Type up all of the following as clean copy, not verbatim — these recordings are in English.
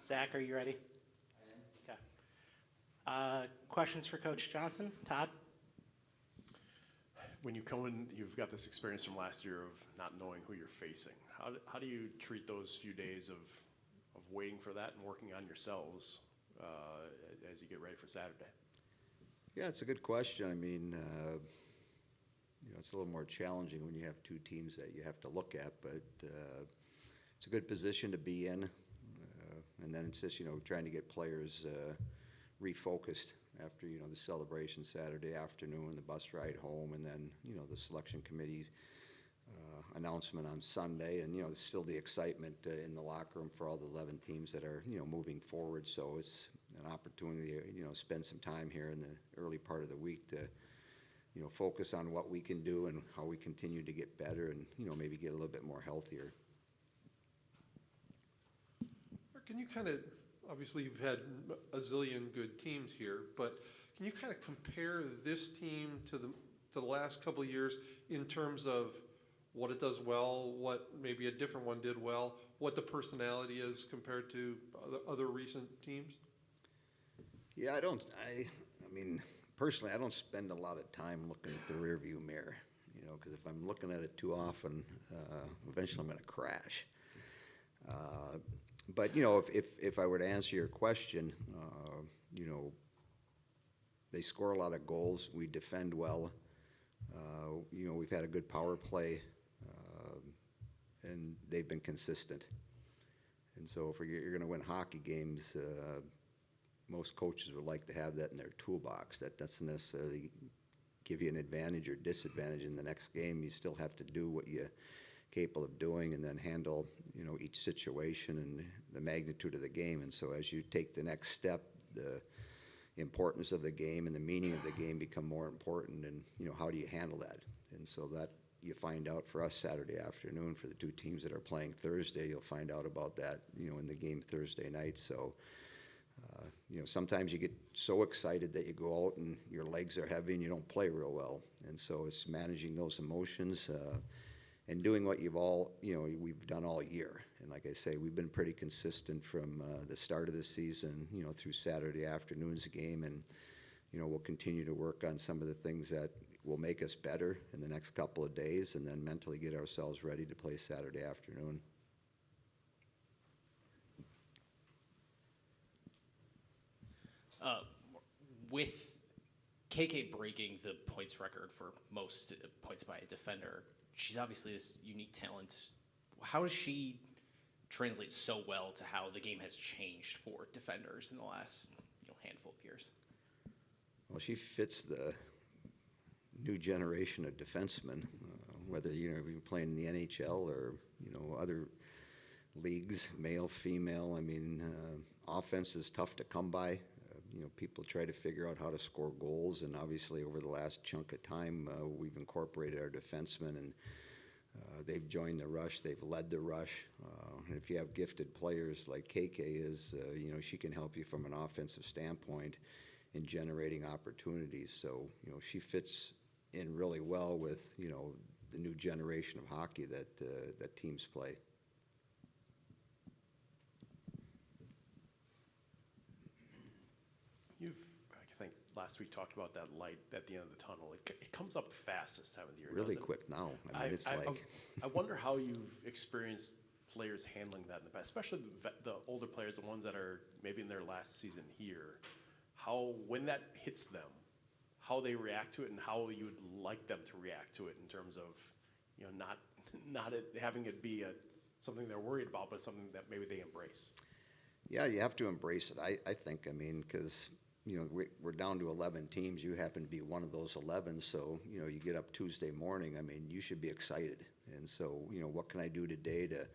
Zach, are you ready? Okay. Questions for Coach Johnson? Todd? When you come in, you've got this experience from last year of not knowing who you're facing. How do you treat those few days of waiting for that and working on yourselves as you get ready for Saturday? Yeah, it's a good question. I mean, it's a little more challenging when you have two teams that you have to look at, but it's a good position to be in. And then it's just, trying to get players refocused after, the celebration Saturday afternoon, the bus ride home, and then, the selection committee announcement on Sunday. And, still the excitement in the locker room for all the 11 teams that are, moving forward. So it's an opportunity to, spend some time here in the early part of the week to, focus on what we can do and how we continue to get better and, maybe get a little bit more healthier. Can you kind of, obviously you've had a zillion good teams here, but can you kind of compare this team to the last couple of years in terms of what it does well, what maybe a different one did well, what the personality is compared to other recent teams? Yeah, I mean, personally, I don't spend a lot of time looking at the rearview mirror, because if I'm looking at it too often, eventually I'm going to crash. But, if I were to answer your question, they score a lot of goals. We defend well. We've had a good power play, and they've been consistent. And so if you're going to win hockey games, most coaches would like to have that in their toolbox. That doesn't necessarily give you an advantage or disadvantage in the next game. You still have to do what you're capable of doing and then handle, each situation and the magnitude of the game. And so as you take the next step, the importance of the game and the meaning of the game become more important. And, how do you handle that? And so that you find out for us Saturday afternoon. For the two teams that are playing Thursday, you'll find out about that, in the game Thursday night. So, sometimes you get so excited that you go out and your legs are heavy and you don't play real well. And so it's managing those emotions and doing what we've done all year. And like I say, we've been pretty consistent from the start of the season, through Saturday afternoon's game. And, we'll continue to work on some of the things that will make us better in the next couple of days and then mentally get ourselves ready to play Saturday afternoon. With KK breaking the points record for most points by a defender, she's obviously this unique talent. How does she translate so well to how the game has changed for defenders in the last handful of years? Well, she fits the new generation of defensemen, whether you're playing in the NHL or other leagues, male, female. I mean, offense is tough to come by. People try to figure out how to score goals, and obviously over the last chunk of time, we've incorporated our defensemen, and they've joined the rush. They've led the rush. And if you have gifted players like KK is, she can help you from an offensive standpoint in generating opportunities. So, she fits in really well with, the new generation of hockey that teams play. I think last week talked about that light at the end of the tunnel. It comes up fast this time of the year. Really quick now. I mean, it's like. I wonder how you've experienced players handling that in the past, especially the older players, the ones that are maybe in their last season here. When that hits them, how they react to it, and how you would like them to react to it in terms of, not having it be something they're worried about, but something that maybe they embrace. Yeah, you have to embrace it. I think. I mean, because we're down to 11 teams. You happen to be one of those 11. So you get up Tuesday morning. I mean, you should be excited. And so what can I do today to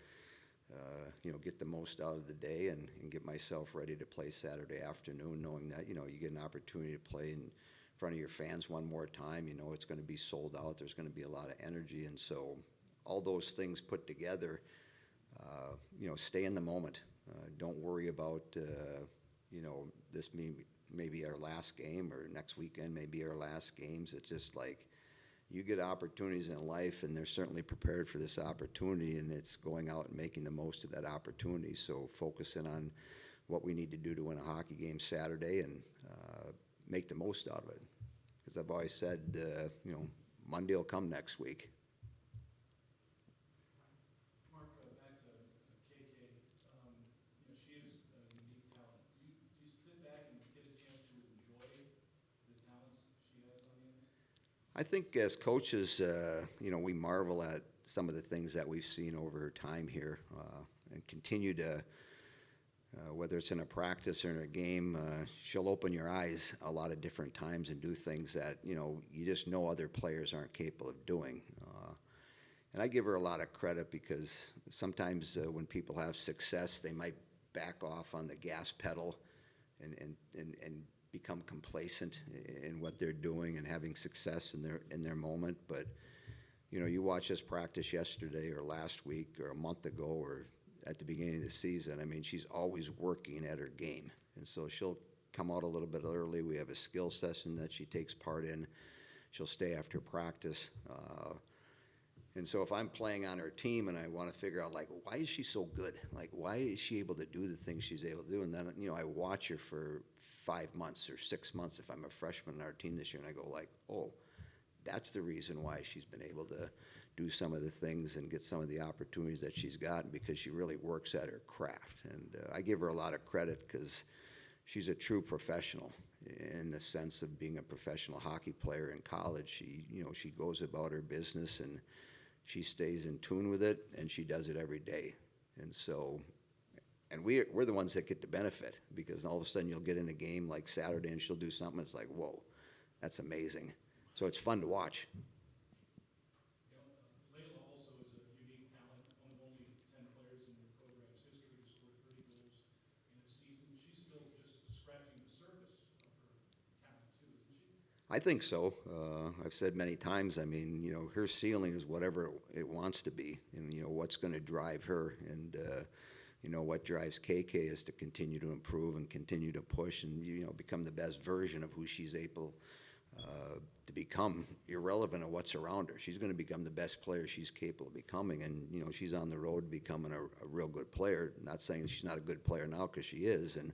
get the most out of the day and get myself ready to play Saturday afternoon, knowing that you get an opportunity to play in front of your fans one more time. It's going to be sold out. There's going to be a lot of energy, and so all those things put together, stay in the moment. Don't worry about this may be our last game, or next weekend may be our last games. It's just like you get opportunities in life, and they're certainly prepared for this opportunity, and it's going out and making the most of that opportunity. So focusing on what we need to do to win a hockey game Saturday and make the most out of it. Because I've always said, Monday will come next week. Mark, back to KK. She is a unique talent. Do you sit back and get a chance to enjoy the talents she has on the ice? I think as coaches, we marvel at some of the things that we've seen over time here and continue to, whether it's in a practice or in a game, she'll open your eyes a lot of different times and do things that, you just know other players aren't capable of doing. And I give her a lot of credit because sometimes when people have success, they might back off on the gas pedal and become complacent in what they're doing and having success in their moment. But you watch us practice yesterday or last week or a month ago or at the beginning of the season. I mean, she's always working at her game, and so she'll come out a little bit early. We have a skill session that she takes part in. She'll stay after practice. And so if I'm playing on her team and I want to figure out, like, why is she so good? Like, why is she able to do the things she's able to do? And then, I watch her for 5 months or 6 months if I'm a freshman on our team this year, and I go like, oh, that's the reason why she's been able to do some of the things and get some of the opportunities that she's gotten, because she really works at her craft. And I give her a lot of credit because she's a true professional in the sense of being a professional hockey player in college. She goes about her business and she stays in tune with it, and she does it every day. And so, and we're the ones that get to benefit, because all of a sudden you'll get in a game like Saturday and she'll do something. It's like, whoa, that's amazing. So it's fun to watch. Layla also is a unique talent, one of only 10 players in your program's history to score 30 goals in a season. She's still just scratching the surface of her talent too, isn't she? I think so. I've said many times, I mean, her ceiling is whatever it wants to be, and, what's going to drive her. And, what drives KK is to continue to improve and continue to push and, become the best version of who she's able to become, irrelevant of what's around her. She's going to become the best player she's capable of becoming, and, she's on the road to becoming a real good player. Not saying she's not a good player now, because she is, and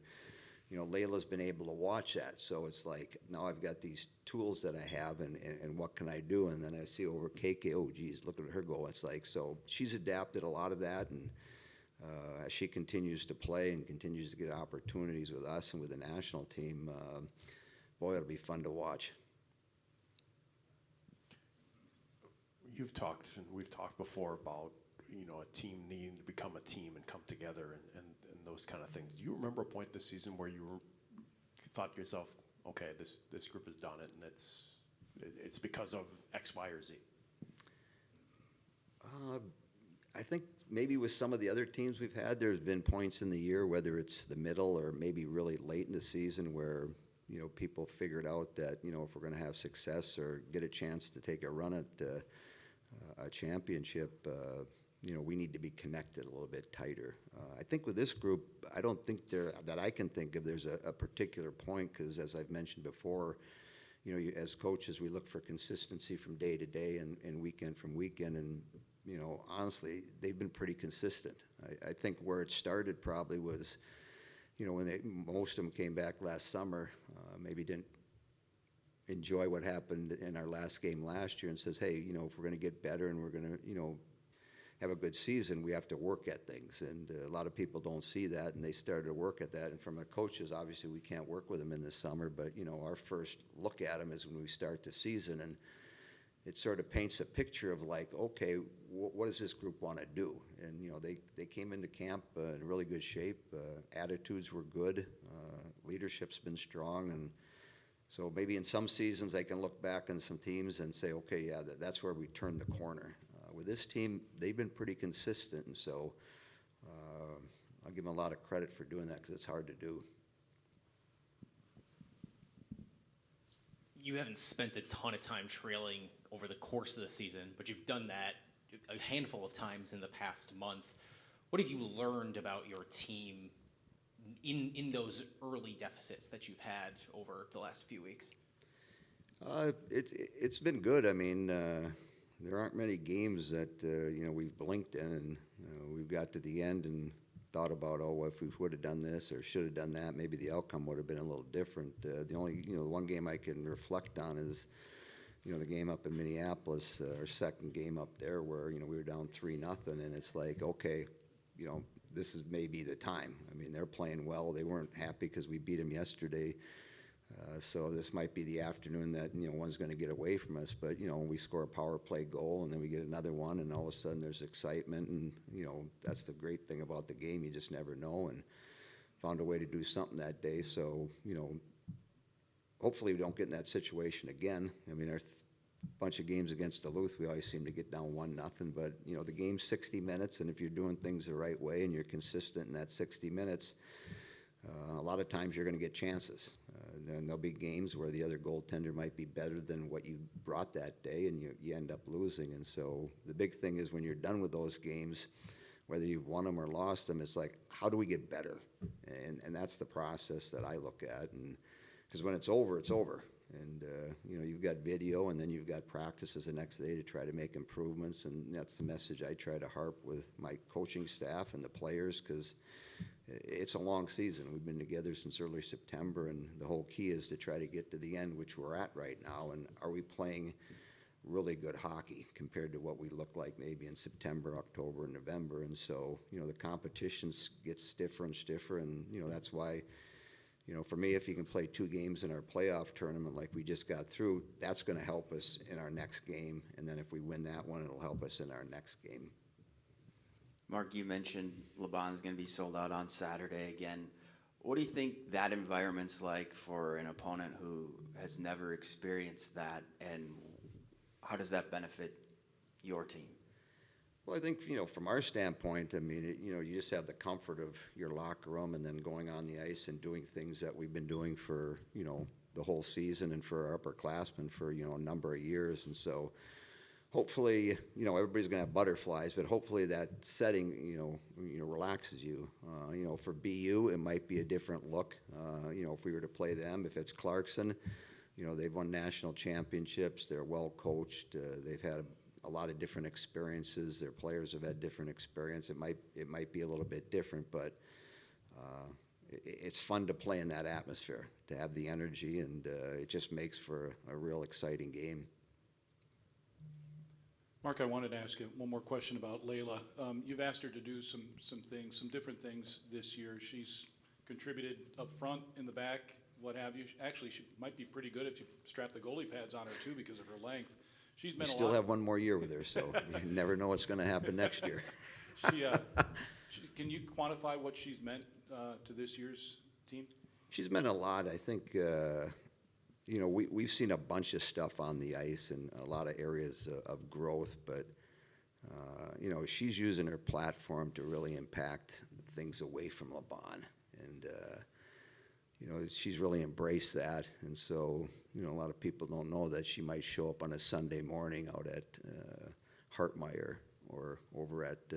Layla's been able to watch that. So it's like, now I've got these tools that I have, and what can I do? And then I see over KK, oh, geez, look at her go. It's like, so she's adapted a lot of that, and as she continues to play and continues to get opportunities with us and with the national team, boy, it'll be fun to watch. You've talked, and we've talked before about, a team needing to become a team and come together and those kind of things. Do you remember a point this season where you thought to yourself, okay, this group has done it, and it's because of X, Y, or Z? I think maybe with some of the other teams we've had, there's been points in the year, whether it's the middle or maybe really late in the season, where people figured out that if we're going to have success or get a chance to take a run at a championship, we need to be connected a little bit tighter. I think with this group, I don't think that I can think of there's a particular point, because as I've mentioned before, as coaches, we look for consistency from day to day and weekend from weekend, and honestly, they've been pretty consistent. I think where it started probably was, when most of them came back last summer, maybe didn't enjoy what happened in our last game last year, and says, hey, if we're going to get better and we're going to, have a good season, we have to work at things. And a lot of people don't see that, and they started to work at that. And from the coaches, obviously, we can't work with them in the summer, but, our first look at them is when we start the season, and it sort of paints a picture of like, okay, what does this group want to do? And, they came into camp in really good shape. Attitudes were good. Leadership's been strong. And so maybe in some seasons I can look back on some teams and say, okay, yeah, that's where we turned the corner. With this team, they've been pretty consistent, and so I'll give them a lot of credit for doing that, because it's hard to do. You haven't spent a ton of time trailing over the course of the season, but you've done that a handful of times in the past month. What have you learned about your team in those early deficits that you've had over the last few weeks? It's been good. I mean, there aren't many games that we've blinked in, and we've got to the end and thought about, oh, if we would have done this or should have done that, maybe the outcome would have been a little different. The only, the one game I can reflect on is, the game up in Minneapolis, our second game up there where, we were down 3-0, and it's like, okay, this is maybe the time. I mean, they're playing well. They weren't happy because we beat them yesterday. So this might be the afternoon that, one's going to get away from us. But, we score a power play goal and then we get another one, and all of a sudden there's excitement. And, that's the great thing about the game. You just never know, and found a way to do something that day. So, hopefully we don't get in that situation again. I mean, our bunch of games against Duluth, we always seem to get down 1-0. But, the game's 60 minutes, and if you're doing things the right way and you're consistent in that 60 minutes, a lot of times you're going to get chances. Then there'll be games where the other goaltender might be better than what you brought that day, and you end up losing. And so the big thing is when you're done with those games, whether you've won them or lost them, it's like, how do we get better? And that's the process that I look at. And because when it's over, it's over. And, you've got video, and then you've got practices the next day to try to make improvements. And that's the message I try to harp with my coaching staff and the players, because it's a long season. We've been together since early September, and the whole key is to try to get to the end, which we're at right now. And are we playing really good hockey compared to what we look like maybe in September, October, and November? And so, the competition gets stiffer and stiffer, and, that's why, for me, if you can play 2 games in our playoff tournament like we just got through, that's going to help us in our next game. And then if we win that one, it'll help us in our next game. Mark, you mentioned LeBron's going to be sold out on Saturday again. What do you think that environment's like for an opponent who has never experienced that, and how does that benefit your team? Well, I think, from our standpoint, I mean, you just have the comfort of your locker room and then going on the ice and doing things that we've been doing for, the whole season, and for our upperclassmen for, a number of years. And so hopefully, everybody's going to have butterflies, but hopefully that setting, relaxes you. For BU, it might be a different look. If we were to play them, if it's Clarkson, they've won national championships. They're well coached. They've had a lot of different experiences. Their players have had different experience. It might be a little bit different, but it's fun to play in that atmosphere, to have the energy, and it just makes for a real exciting game. Mark, I wanted to ask you one more question about Layla. You've asked her to do some things, some different things this year. She's contributed up front, in the back, what have you. Actually, she might be pretty good if you strap the goalie pads on her too, because of her length. She's We meant a still lot. have one more year with her, so you never know what's going to happen next year. Can you quantify what she's meant to this year's team? She's meant a lot. I think, we've seen a bunch of stuff on the ice and a lot of areas of growth, but, she's using her platform to really impact things away from LeBron. And, she's really embraced that. And so, a lot of people don't know that she might show up on a Sunday morning out at Hartmeyer or over at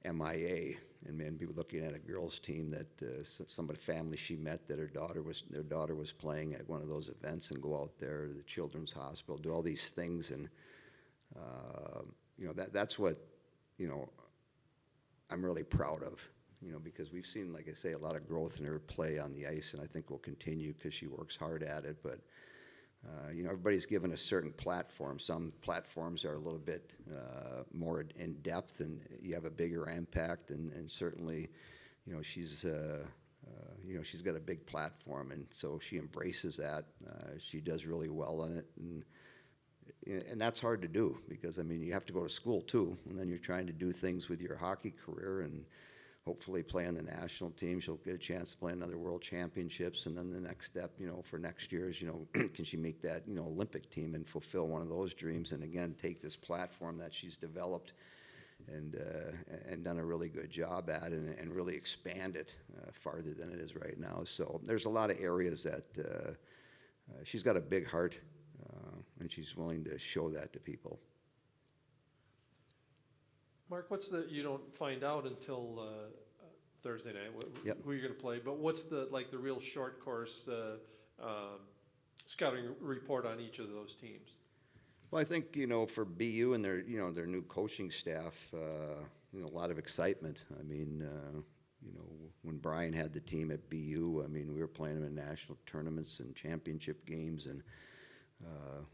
MIA, and be looking at a girls' team that somebody family she met that their daughter was playing at one of those events, and go out there to the Children's Hospital, do all these things, and that's what I'm really proud of. Because we've seen, like I say, a lot of growth in her play on the ice, and I think we'll continue because she works hard at it. But everybody's given a certain platform. Some platforms are a little bit more in depth, and you have a bigger impact. And certainly, she's got a big platform, and so she embraces that. She does really well on it, and that's hard to do because you have to go to school too, and then you're trying to do things with your hockey career and hopefully play on the national team. She'll get a chance to play another World Championships, and then the next step, for next year is, can she make that, Olympic team and fulfill one of those dreams? And again, take this platform that she's developed and done a really good job at, and really expand it farther than it is right now. So there's a lot of areas that she's got a big heart, and she's willing to show that to people. Mark, you don't find out until Thursday night Yep. who you're going to play, but what's the real short course scouting report on each of those teams? Well, I think, for BU and their new coaching staff, a lot of excitement. Brian had the team at BU, I mean, we were playing them in national tournaments and championship games, and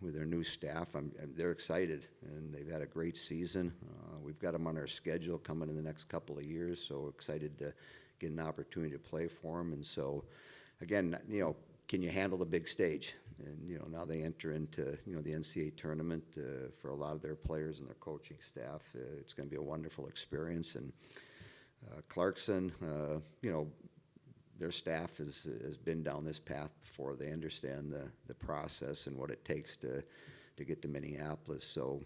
with their new staff, they're excited, and they've had a great season. We've got them on our schedule coming in the next couple of years, so excited to get an opportunity to play for them. And so, again, can you handle the big stage? And now they enter into the NCAA tournament for a lot of their players and their coaching staff. It's going to be a wonderful experience. And Clarkson, their staff has been down this path before. They understand the process and what it takes to get to Minneapolis. So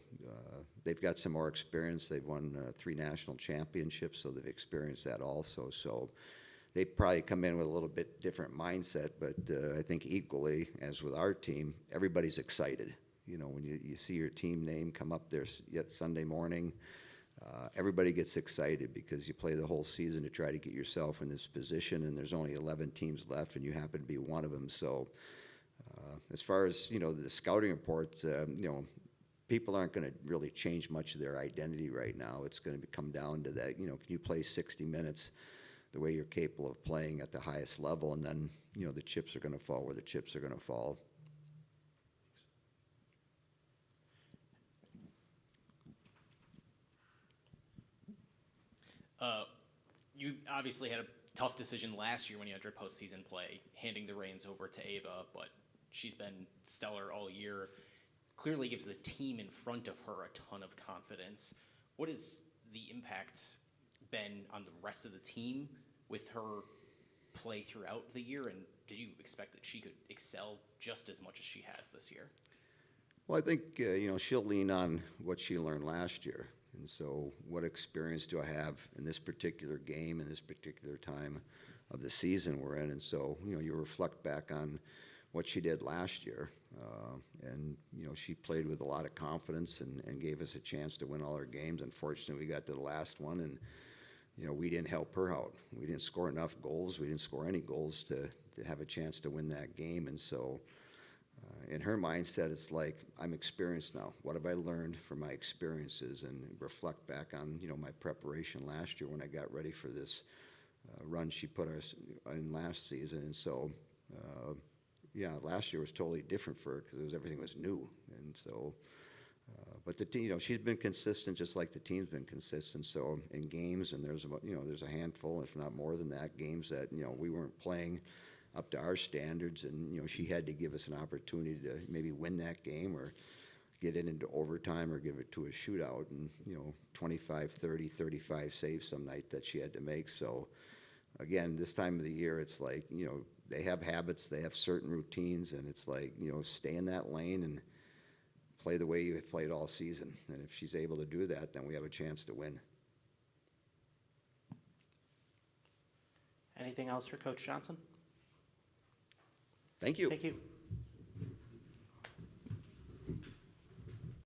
they've got some more experience. They've won 3 national championships, so they've experienced that also. So they probably come in with a little bit different mindset, but I think equally, as with our team, everybody's excited. When you see your team name come up there yet Sunday morning, everybody gets excited because you play the whole season to try to get yourself in this position, and there's only 11 teams left, and you happen to be one of them. So as far as, the scouting reports, people aren't going to really change much of their identity right now. It's going to come down to that, can you play 60 minutes the way you're capable of playing at the highest level, and then, the chips are going to fall where the chips are going to fall. You obviously had a tough decision last year when you entered postseason play, handing the reins over to Ava, but she's been stellar all year. Clearly gives the team in front of her a ton of confidence. What has the impact been on the rest of the team with her play throughout the year, and did you expect that she could excel just as much as she has this year? Well, I think, she'll lean on what she learned last year. And so what experience do I have in this particular game, in this particular time of the season we're in? And so, you reflect back on what she did last year. And, she played with a lot of confidence and gave us a chance to win all our games. Unfortunately, we got to the last one, and, we didn't help her out. We didn't score enough goals. We didn't score any goals to have a chance to win that game. And so in her mindset, it's like, I'm experienced now. What have I learned from my experiences? And reflect back on, my preparation last year when I got ready for this run she put us in last season. And so, last year was totally different for her because everything was new. And so, but the team, she's been consistent just like the team's been consistent. So in games, and there's a handful, if not more than that, games that, we weren't playing up to our standards, and she had to give us an opportunity to maybe win that game or get it into overtime or give it to a shootout, and 25, 30, 35 saves some night that she had to make. So again, this time of the year, it's like, they have habits, they have certain routines, and it's like, stay in that lane and play the way you've played all season. And if she's able to do that, then we have a chance to win. Anything else for Coach Johnson? Thank you. Thank you.